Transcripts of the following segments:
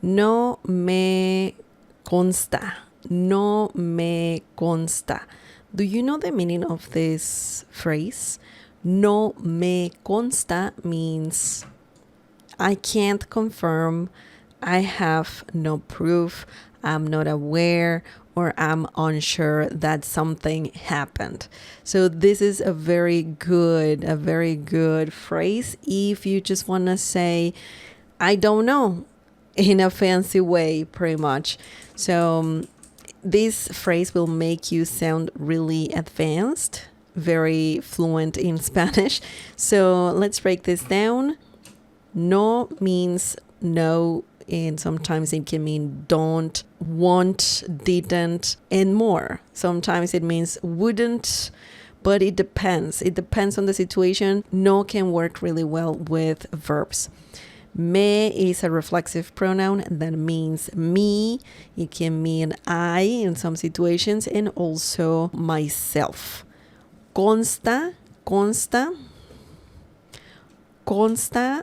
No me consta. No me consta. Do you know the meaning of this phrase? No me consta means I can't confirm, I have no proof, I'm not aware, or I'm unsure that something happened. So this is a very good phrase if you just want to say, I don't know, in a fancy way, pretty much. So this phrase will make you sound really advanced, very fluent in Spanish. So let's break this down. No means no, and sometimes it can mean don't, won't, didn't, and more. Sometimes it means wouldn't, but it depends. It depends on the situation. No can work really well with verbs. Me is a reflexive pronoun that means me. It can mean I in some situations, and also myself. Consta, consta, consta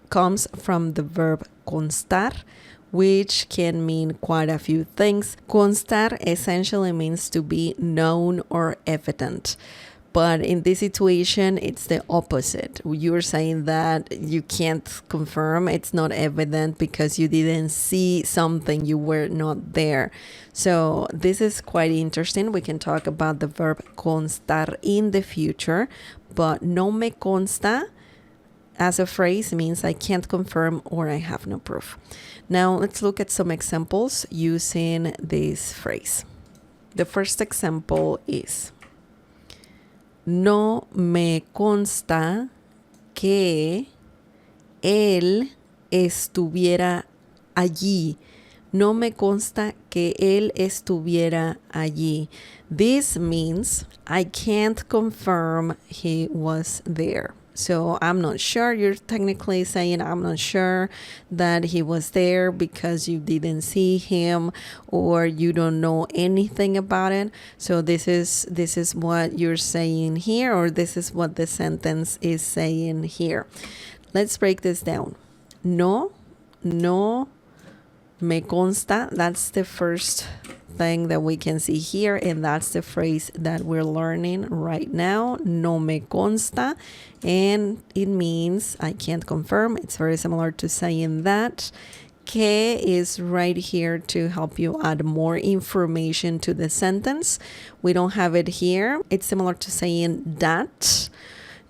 comes from the verb constar, which can mean quite a few things. Constar essentially means to be known or evident. But in this situation, it's the opposite. You're saying that you can't confirm, it's not evident because you didn't see something, you were not there. So this is quite interesting. We can talk about the verb constar in the future, but no me consta as a phrase means I can't confirm or I have no proof. Now let's look at some examples using this phrase. The first example is, no me consta que él estuviera allí. No me consta que él estuviera allí. This means I can't confirm he was there. So I'm not sure. You're technically saying I'm not sure that he was there because you didn't see him or you don't know anything about it. So this is what you're saying here, or this is what the sentence is saying here. Let's break this down. No me consta, that's the first thing that we can see here, and that's the phrase that we're learning right now. No me consta, and it means I can't confirm. It's very similar to saying that. Que is right here to help you add more information to the sentence. We don't have it here. It's similar to saying that.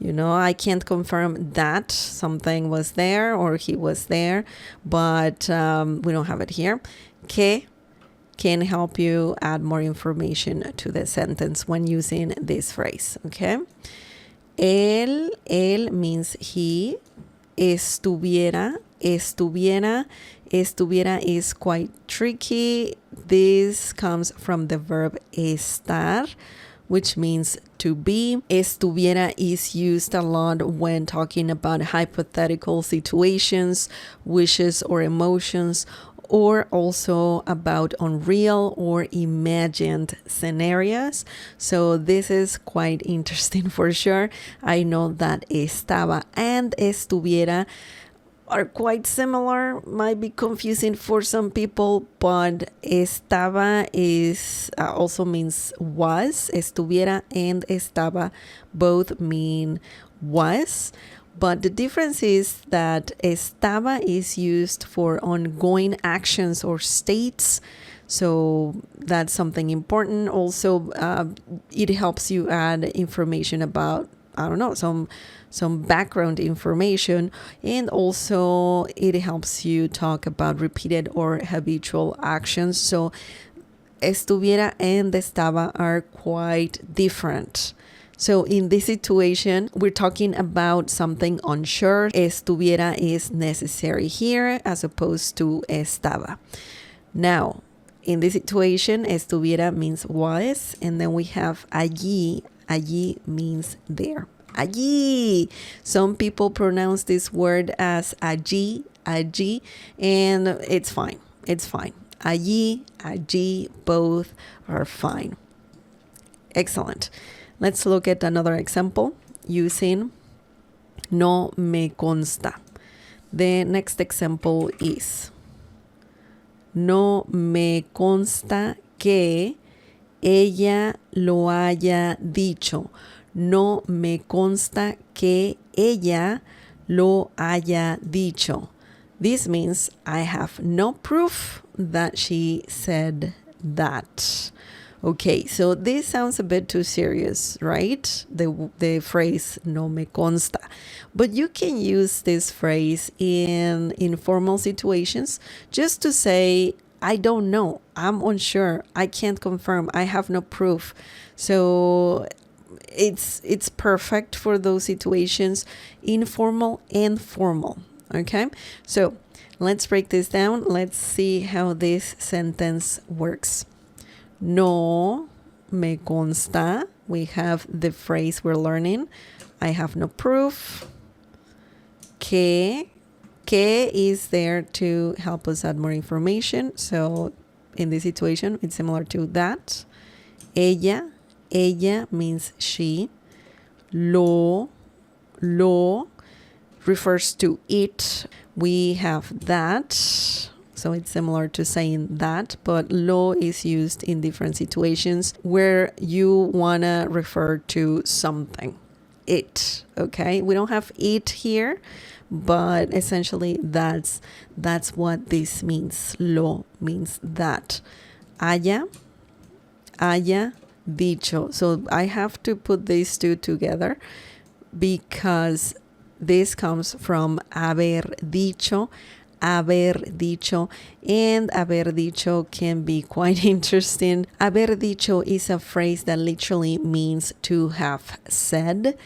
I can't confirm that something was there or he was there, but we don't have it here. Que can help you add more information to the sentence when using this phrase, okay? Él means he. Estuviera is quite tricky. This comes from the verb estar, which means to be. Estuviera is used a lot when talking about hypothetical situations, wishes, or emotions, or also about unreal or imagined scenarios. So this is quite interesting for sure. I know that estaba and estuviera are quite similar, might be confusing for some people, but estaba is also means was. Estuviera and estaba both mean was. But the difference is that estaba is used for ongoing actions or states. So that's something important. Also, it helps you add information about, I don't know, some background information. And also it helps you talk about repeated or habitual actions. So estuviera and estaba are quite different. So in this situation, we're talking about something unsure. Estuviera is necessary here as opposed to estaba. Now, in this situation, estuviera means was, and then we have allí. Allí means there. Allí. Some people pronounce this word as allí, allí, and it's fine. It's fine. Allí, allí, both are fine. Excellent. Let's look at another example using no me consta. The next example is, No me consta que ella lo haya dicho. No me consta que ella lo haya dicho. This means I have no proof that she said that. Okay, so this sounds a bit too serious, right? The phrase no me consta. But you can use this phrase in informal situations just to say, I don't know, I'm unsure, I can't confirm, I have no proof. So it's perfect for those situations, informal and formal. Okay, so let's break this down. Let's see how this sentence works. No me consta. We have the phrase we're learning. I have no proof. Que is there to help us add more information. So in this situation, it's similar to that. Ella means she. Lo refers to it. We have that. So it's similar to saying that, but lo is used in different situations where you want to refer to something. It, okay? We don't have it here, but essentially that's what this means. Lo means that. Haya dicho. So I have to put these two together because this comes from haber dicho, and haber dicho can be quite interesting. Haber dicho is a phrase that literally means to have said.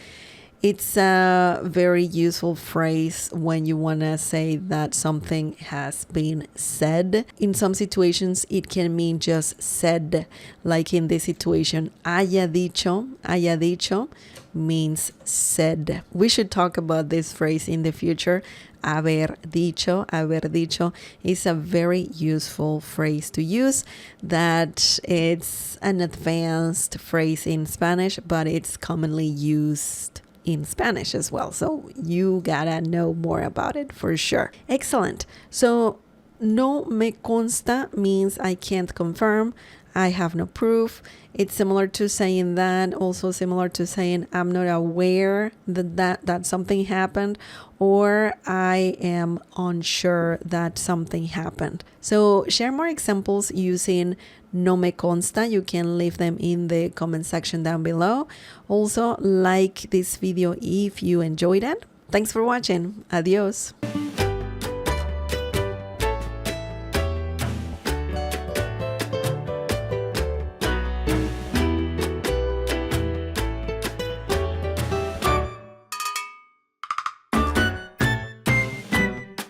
It's a very useful phrase when you want to say that something has been said. In some situations, it can mean just said, like in this situation, haya dicho means said. We should talk about this phrase in the future. Haber dicho is a very useful phrase to use, that it's an advanced phrase in Spanish, but it's commonly used in Spanish as well. So you gotta know more about it for sure. Excellent. So no me consta means I can't confirm. I have no proof. It's similar to saying that, also similar to saying I'm not aware that something happened, or I am unsure that something happened. So share more examples using no me consta. You can leave them in the comment section down below. Also, like this video if you enjoyed it. Thanks for watching. Adios.